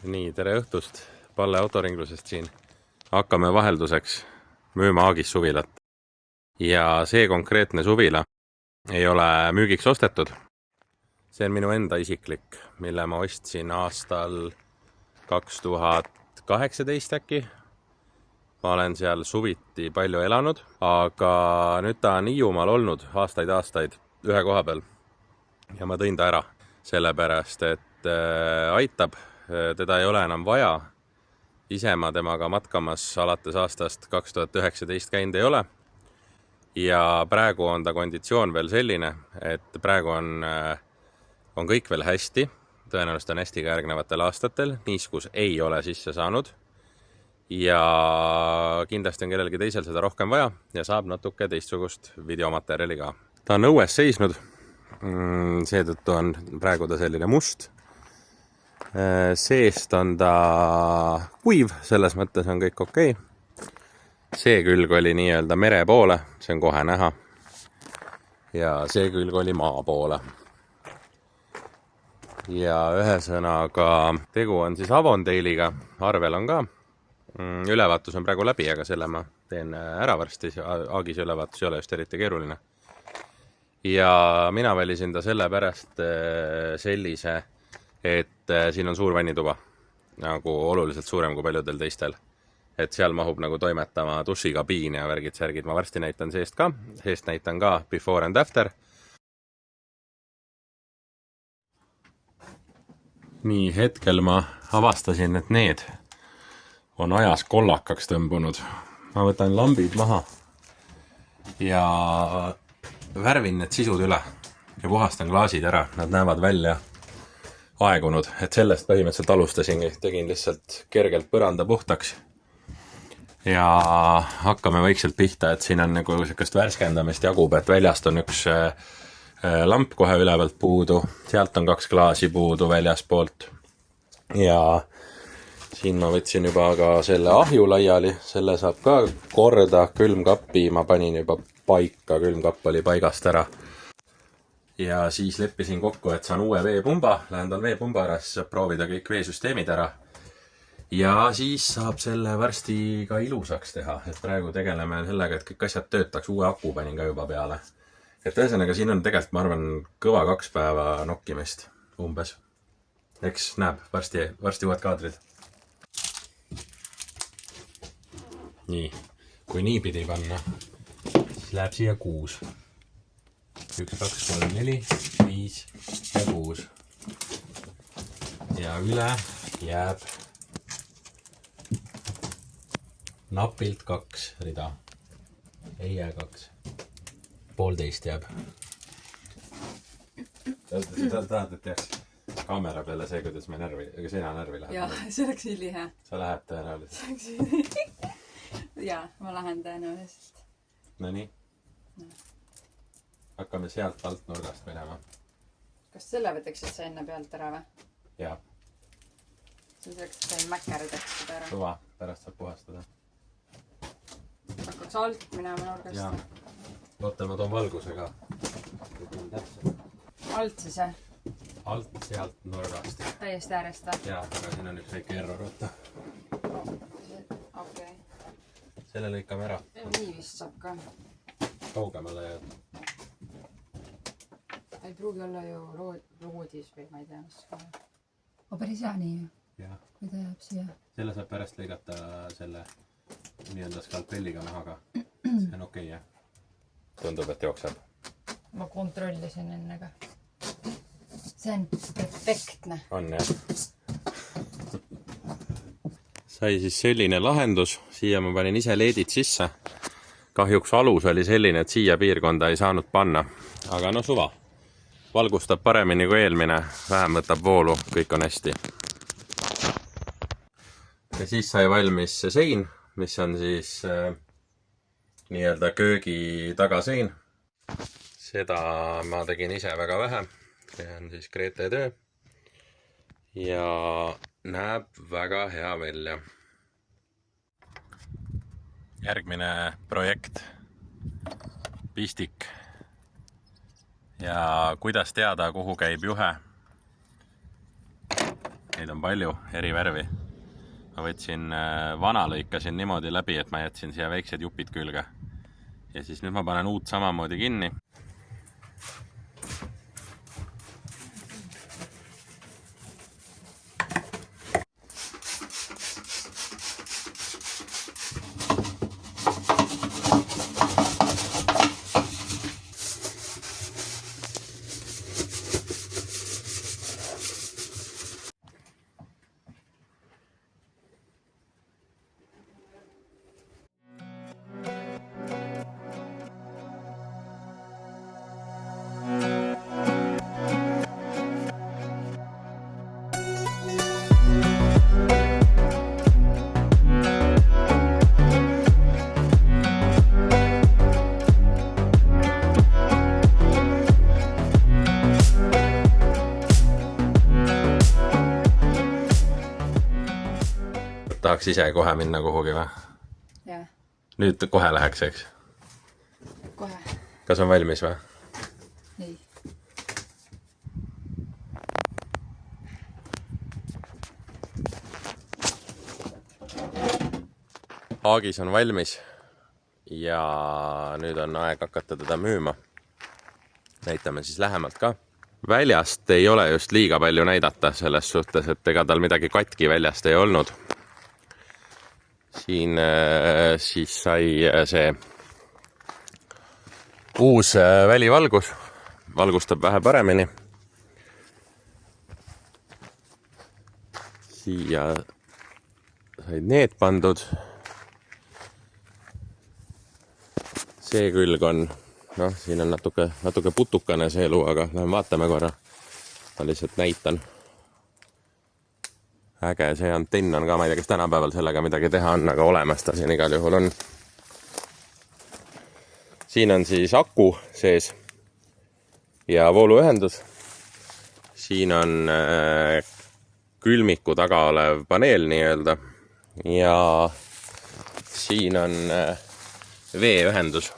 Nii, tere õhtust Palle autoringlusest siin. Hakkame vahelduseks müüma Aagis suvilat. Ja see konkreetne suvila ei ole müügiks ostetud. See on minu enda isiklik, mille ma ostsin aastal 2018 äkki. Ma olen seal suviti palju elanud, aga nüüd ta on Hiiumaal olnud aastaid ühe koha peal. Ja ma tõin ta ära, sellepärast, et aitab. Teda ei ole enam vaja. Ise ma temaga matkamas alates aastast 2019 käinud ei ole. Ja praegu on ta konditsioon veel selline, et praegu on kõik veel hästi. Tõenäoliselt on hästi ka järgnevatel aastatel. Niiskus ei ole sisse saanud. Ja kindlasti on kellelgi teisel seda rohkem vaja ja saab natuke teistsugust videomaterjali ka. Ta on õues seisnud. Seetõttu on praegu ta selline must. Seest on ta kuiv, selles mõttes on kõik okei. See külg oli nii-öelda mere poole, see on kohe näha. Ja see külg oli maa poole. Ja ühesõnaga tegu on siis Avondailiga, arvel on ka. Ülevaatus on praegu läbi, aga selle ma teen ära varsti. Aagis ülevaatus ei ole just eriti keeruline. Ja mina valisin ta sellepärast sellise, et siin on suur vannituba, nagu oluliselt suurem kui paljudel teistel. Et seal mahub nagu toimetama dušikabiin ja värgid. Ma varsti näitan seest ka. Seest näitan ka before and after. Nii, hetkel ma avastasin, et need on ajas kollakaks tõmbunud. Ma võtan lambid maha ja värvin need sisud üle ja puhastan klaasid ära. Nad näevad välja aegunud, et sellest põhimõtteliselt alustasingi. Tegin lihtsalt kergelt põranda puhtaks ja hakkame vaikselt pihta, et siin on nagu sellist värskendamist jagub, et väljast on üks lamp kohe ülevalt puudu, sealt on 2 klaasi puudu väljaspoolt ja siin ma võtsin juba ka selle ahju laiali, selle saab ka korda, külmkappi ma panin juba paika, külmkapp oli paigast ära. Ja siis leppisin kokku, et saan uue veepumba, lähendan veepumba ära, siis saab proovida kõik veesüsteemid ära. Ja siis saab selle varsti ka ilusaks teha, et praegu tegeleme sellega, et kõik asjad töötaks, uue aku panin ka juba peale. Et ühesõnaga siin on tegelikult, ma arvan, kõva 2 päeva nokkimist umbes. Eks näeb, varsti uued kaadrid. Nii, kui nii pidi panna, siis läheb siia 6. 1, 2, 3, 4, 5 ja 6. Ja üle jääb napilt 2 rida. Ei jää 2. 1,5 jääb. Tahad, et teeks kaamera peale see, kuidas me sina närvi läheb? Jaa, see oleks ülihea. Sa lähed tõenäoliselt? See oleks ülihea. Jaa, ma lähen tõenäoliselt. No nii. Hakkame sealt alt nurgast minema. Kas selle võtaksid sa enne pealt ära või? Jaa. Siis oleks sain mäkkerideks seda ära. Suva, pärast saab puhastada. Hakkaks alt minema nurgast. Jaa. Loota, ma toon valguse ka. Alt siis, jah? Alt sealt nurgast. Täiesti äärest või? Jaa, aga siin on üks väike error, võtta. Okei. Selle lõikame ära. Nii vist saab ka. Kaugemale ja... Ei pruugi olla ju roodis või ma ei tea, mis ka. O päris hea nii ju, Jaa. kui ta jääb siia. Selle saab pärast lõigata selle nii-öelda skalpelliga maha ka. See on okei, jah? Tundub, et jookseb. Ma kontrollisin enne ka. See on perfektne. On, jah. Sai siis selline lahendus. Siia ma panin ise leedid sisse. Kahjuks alus oli selline, et siia piirkonda ei saanud panna. Aga no suva. Valgustab paremini kui eelmine. Vähem võtab voolu. Kõik on hästi. Ja siis sai valmis see sein, mis on siis nii-öelda köögi tagasein. Seda ma tegin ise väga vähe. See on siis Grete töö. Ja näeb väga hea välja. Järgmine projekt. Pistik. Ja kuidas teada, kuhu käib juhe. neid on palju, eri värvi. Ma võtsin vana lõikasin niimoodi läbi, et ma jätsin siia väiksed jupid külge. Ja siis nüüd ma panen uut samamoodi kinni. Tahaks ise kohe minna kuhugi või? Jah, Nüüd kohe läheks, eks? kohe. Kas on valmis või? Nii. Haagis on valmis ja nüüd on aeg hakata teda müüma. Näitame siis lähemalt ka. Väljast ei ole just liiga palju näidata selles suhtes, et ega tal midagi katki väljast ei olnud. Siin siis sai see uus välivalgus, valgustab vähe paremini. Siia said need pandud. See külg on, siin on natuke putukane see elu, aga vaatame korra. Ma lihtsalt näitan. Äge, see antenn on ka, ma ei tea, kes tänapäeval sellega midagi teha on, aga olemas ta siin igal juhul on. Siin on siis aku sees ja vooluühendus. Siin on külmiku taga olev paneel nii-öelda ja siin on veeühendus.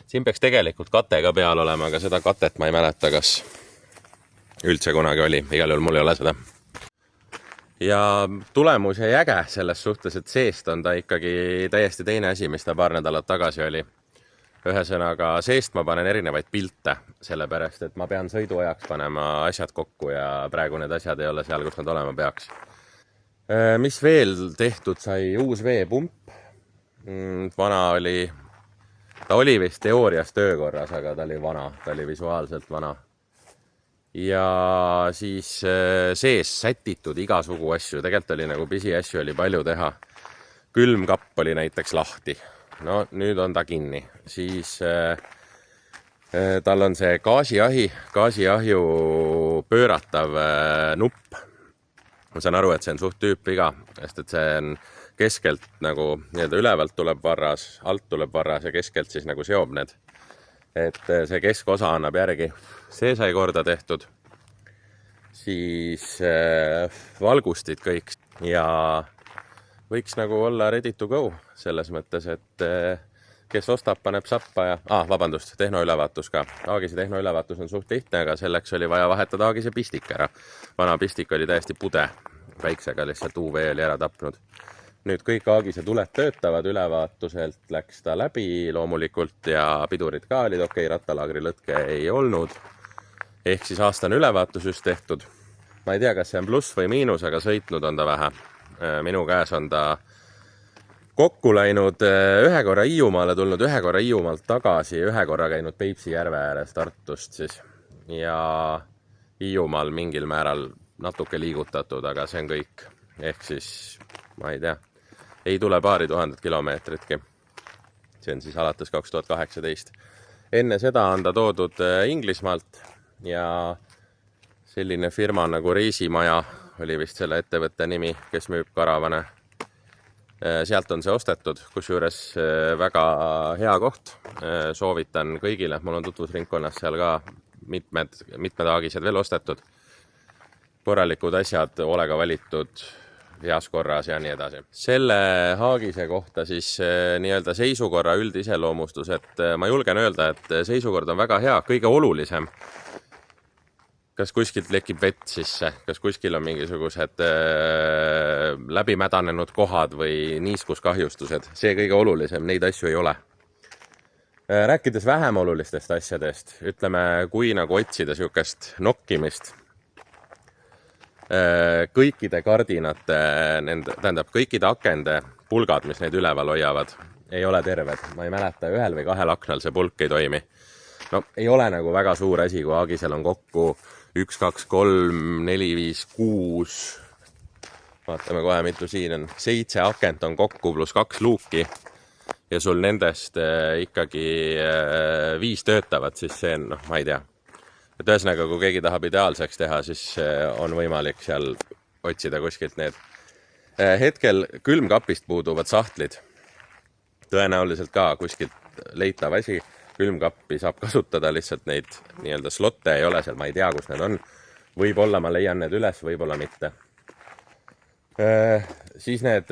Siin peaks tegelikult kate ka peal olema, aga seda katet ma ei mäleta, kas üldse kunagi oli. Igal juhul mul ei ole seda. Ja tulemus jäi äge selles suhtes, et seest on ta ikkagi täiesti teine asi, mis ta paar nädalat tagasi oli. Ühesõnaga, seest ma panen erinevaid pilte, sellepärast, et ma pean sõiduajaks panema asjad kokku ja praegu need asjad ei ole seal, kus nad olema peaks. Mis veel tehtud sai? Uus veepump. Vana oli, ta oli vist teoorias töökorras, aga ta oli vana, ta oli visuaalselt vana. Ja siis sees sätitud igasugu asju, tegelikult oli nagu pisi asju oli palju teha. Külmkapp oli näiteks lahti. No nüüd on ta kinni. Siis tal on see gaasiahju pööratav nupp. Ma saan aru, et see on suht tüüpviga, sest et see on keskelt nagu ülevalt tuleb varras, alt tuleb varras ja keskelt siis nagu seob need. Et see keskosa annab järgi. See sai korda tehtud. Siis valgustid kõik ja võiks nagu olla ready to go selles mõttes, et kes ostab, paneb sappa ja... vabandust, tehnoülevaatus ka. Haagise tehnoülevaatus on suht lihtne, aga selleks oli vaja vahetada Haagise pistik ära. Vana pistik oli täiesti pude, päiksega lihtsalt UV oli ära tapnud. Nüüd kõik Haagise tuled töötavad, ülevaatuselt läks ta läbi loomulikult ja pidurid ka olid okei, rattalaagri lõtke ei olnud. Ehk siis aastane ülevaatus just tehtud. Ma ei tea, kas see on pluss või miinus, aga sõitnud on ta vähe. Minu käes on ta kokku läinud ühe korra Hiiumaale tulnud, ühe korra Hiiumaalt tagasi, ühe korra käinud Peipsi järve ääres Tartust siis. Ja Hiiumaal mingil määral natuke liigutatud, aga see on kõik. Ehk siis, ma ei tea, ei tule paari tuhandet kilomeetritki. See on siis alates 2018. Enne seda on ta toodud Inglismaalt ja selline firma nagu Reisimaja oli vist selle ettevõtte nimi, kes müüb karavane. Sealt on see ostetud, kusjuures väga hea koht. Soovitan kõigile, mul on tutvusringkonnas seal ka mitmed Haagised veel ostetud. Korralikud asjad, hoolega valitud, heas korras ja nii edasi. Selle Haagise kohta siis nii-öelda seisukorra üldiseloomustus, et ma julgen öelda, et seisukord on väga hea, kõige olulisem. kas kuskilt lekib vett sisse, kas kuskil on mingisugused läbimädanenud kohad või niiskuskahjustused. See kõige olulisem, neid asju ei ole. Rääkides vähem olulistest asjadest, ütleme, kui nagu otsida sihukest nokkimist, kõikide kardinate, tähendab kõikide akende pulgad, mis neid üleval hoiavad, ei ole terved. Ma ei mäleta, 1 või 2 aknal see pulk ei toimi. No ei ole nagu väga suur asi, kui Aagisel on kokku 1, 2, 3, 4, 5, 6, vaatame kohe, mitu siin on, 7 akent on kokku pluss 2 luuki ja sul nendest ikkagi 5 töötavad, siis see on, noh, ma ei tea. Et ühesõnaga, kui keegi tahab ideaalseks teha, siis on võimalik seal otsida kuskilt need. Hetkel külmkapist puuduvad sahtlid. Tõenäoliselt ka kuskilt leitav asi. Külmkappi saab kasutada, lihtsalt neid nii-öelda slotte ei ole seal, ma ei tea, kus need on. Võib-olla ma leian need üles, võib-olla mitte. Siis need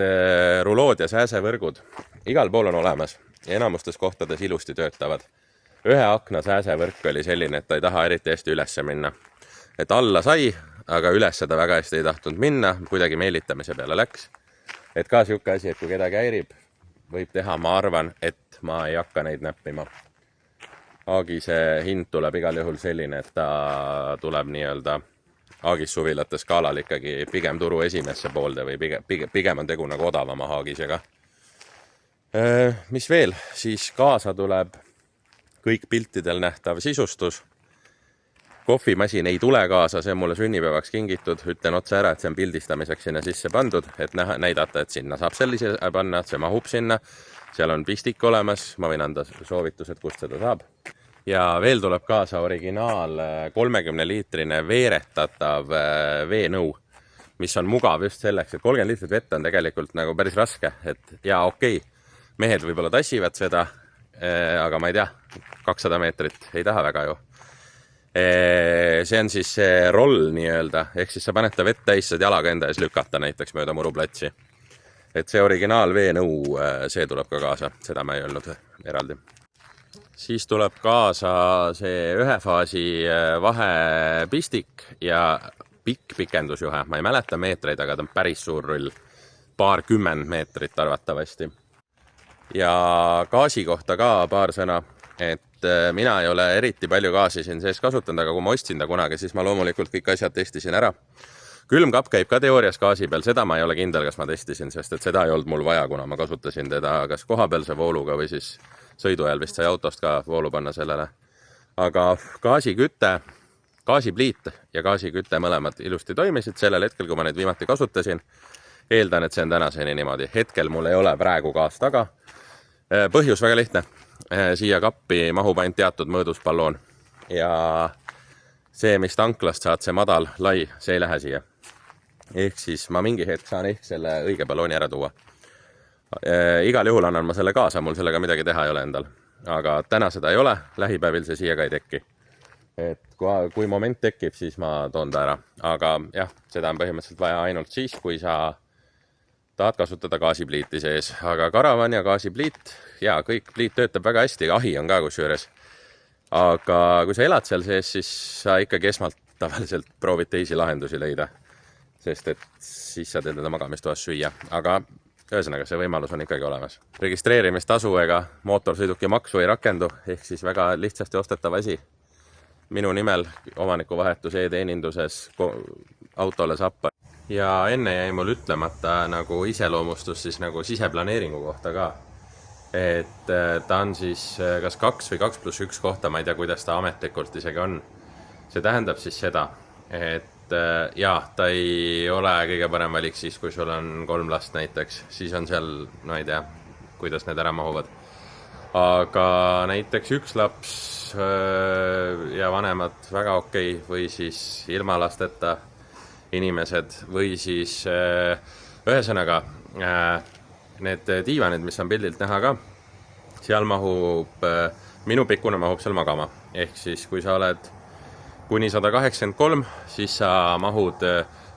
rulood ja sääsevõrgud. Igal pool on olemas ja enamustes kohtades ilusti töötavad. 1 akna sääsevõrk oli selline, et ta ei taha eriti hästi ülesse minna. Et alla sai, aga üles seda väga hästi ei tahtnud minna, kuidagi meelitamise peale läks. Et ka sihuke asi, et kui kedagi häirib, võib teha, ma arvan, et ma ei hakka neid näppima. Aagise hind tuleb igal juhul selline, et ta tuleb nii-öelda Aagis suvilate skaalal ikkagi pigem turu esimesse poolde või pigem on tegu nagu odavama Aagisega. Mis veel? Siis kaasa tuleb kõik piltidel nähtav sisustus. Kohvimasin ei tule kaasa, see on mulle sünnipäevaks kingitud. Ütlen otse ära, et see on pildistamiseks sinna sisse pandud, et näidata, et sinna saab sellise panna, et see mahub sinna. Seal on pistik olemas, ma võin anda soovitused, kust seda saab. Ja veel tuleb kaasa originaal 30-liitrine veeretatav veenõu, mis on mugav just selleks, et 30 liitrit vett on tegelikult nagu päris raske, et ja okei, mehed võib-olla tassivad seda, aga ma ei tea, 200 meetrit ei taha väga ju. See on siis see roll nii-öelda, ehk siis sa paned ta vett täis, saad jalaga enda ees lükata näiteks mööda muruplatsi. Et see originaal veenõu, see tuleb ka kaasa, seda ma ei öelnud eraldi. Siis tuleb kaasa see 1 faasi vahepistik ja pikk pikendusjuhe. Ma ei mäleta meetreid, aga ta on päris suur rull. 20 meetrit arvatavasti. Ja gaasi kohta ka paar sõna, et mina ei ole eriti palju gaasi siin sees kasutanud, aga kui ma ostsin ta kunagi, siis ma loomulikult kõik asjad testisin ära. Külmkapp käib ka teoorias gaasi peal, seda ma ei ole kindel, kas ma testisin, sest et seda ei olnud mul vaja, kuna ma kasutasin teda kas kohapealse vooluga või siis sõiduajal vist sai autost ka voolu panna sellele. Aga gaasiküte, gaasipliit ja gaasiküte mõlemad ilusti toimisid sellel hetkel, kui ma neid viimati kasutasin. Eeldan, et see on tänaseni niimoodi. Hetkel mul ei ole praegu gaas taga. Põhjus väga lihtne. Siia kappi mahub ainult teatud mõõduspalloon. Ja see, mis tanklast saad, see madal, lai, see ei lähe siia. Ehk siis ma mingi hetk saan ehk selle õige ballooni ära tuua. Igal juhul annan ma selle kaasa, mul sellega midagi teha ei ole endal. Aga täna seda ei ole, lähipäevil see siia ka ei tekki. Et kui moment tekib, siis ma toon ta ära. Aga jah, seda on põhimõtteliselt vaja ainult siis, kui sa tahad kasutada gaasipliiti sees. Aga karavan ja gaasipliit, ja kõik pliit töötab väga hästi, ahi on ka kusjuures. Aga kui sa elad seal sees, siis sa ikkagi esmalt tavaliselt proovid teisi lahendusi leida. Sest et siis sa teed magamistoas süüa. Aga ühesõnaga, see võimalus on ikkagi olemas. Registreerimistasu ega mootorsõiduki maksu ei rakendu, ehk siis väga lihtsasti ostetav asi. Minu nimel omanikuvahetus e-teeninduses autole sappa. Ja enne jäi mul ütlemata nagu iseloomustus siis nagu siseplaneeringu kohta ka. Et ta on siis kas 2 või 2+1 kohta, ma ei tea, kuidas ta ametlikult isegi on. See tähendab siis seda, et ta ei ole kõige parem valik siis, kui sul on 3 last näiteks. Siis on seal, no ei tea, kuidas need ära mahuvad. Aga näiteks 1 laps ja vanemad väga okei, või siis ilma lasteta inimesed, või siis ühesõnaga need diivanid, mis on pildilt näha ka, seal mahub, minu pikkune mahub seal magama. Ehk siis, kui sa oled kuni 183, siis sa mahud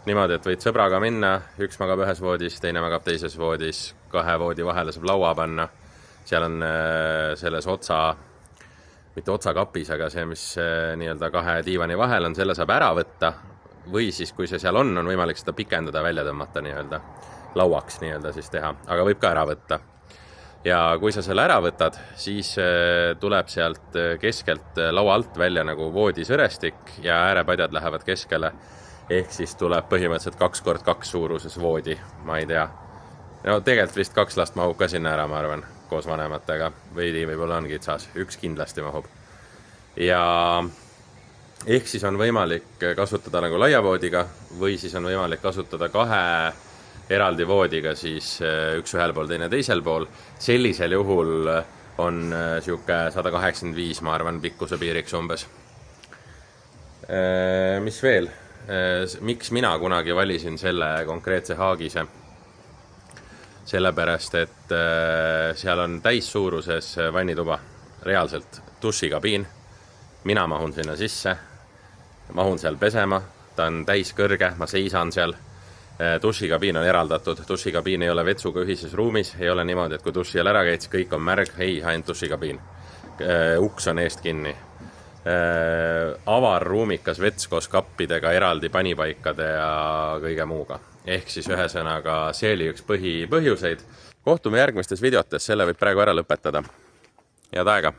niimoodi, et võid sõbraga minna, 1 magab 1 voodis, teine magab teises voodis, 2 voodi vahele saab laua panna. Seal on selles otsa mitte otsakapis, aga see, mis nii-öelda kahe diivani vahel on, selle saab ära võtta või siis, kui see seal on võimalik seda pikendada, välja tõmmata nii-öelda lauaks nii-öelda siis teha, aga võib ka ära võtta. Ja kui sa selle ära võtad, siis tuleb sealt keskelt laua alt välja nagu voodisõrestik ja äärepadjad lähevad keskele. Ehk siis tuleb põhimõtteliselt 2x2 suuruses voodi, ma ei tea. No tegelikult vist 2 last mahub ka sinna ära, ma arvan, koos vanematega. Veidi võib-olla on kitsas, 1 kindlasti mahub. Ja ehk siis on võimalik kasutada nagu laiavoodiga või siis on võimalik kasutada 2 eraldi voodiga, siis üks ühel pool, teine teisel pool. Sellisel juhul on siuke 185, ma arvan, pikkuse piiriks umbes. Mis veel? Miks mina kunagi valisin selle konkreetse Haagise? Sellepärast, et seal on täissuuruses vannituba, reaalselt dušikabiin. Mina mahun sinna sisse, mahun seal pesema, ta on täis kõrge, ma seisan seal. Dušikabiin on eraldatud, dušikabiin ei ole vetsuga ühises ruumis, ei ole niimoodi, et kui duši all ära käid, siis kõik on märg, ei, ainult dušikabiin. Uks on eest kinni. Avar ruumikas vets koos kappidega, eraldi panipaikade ja kõige muuga. Ehk siis ühesõnaga, see oli üks põhjuseid. Kohtume järgmistes videotes, selle võib praegu ära lõpetada. Head aega!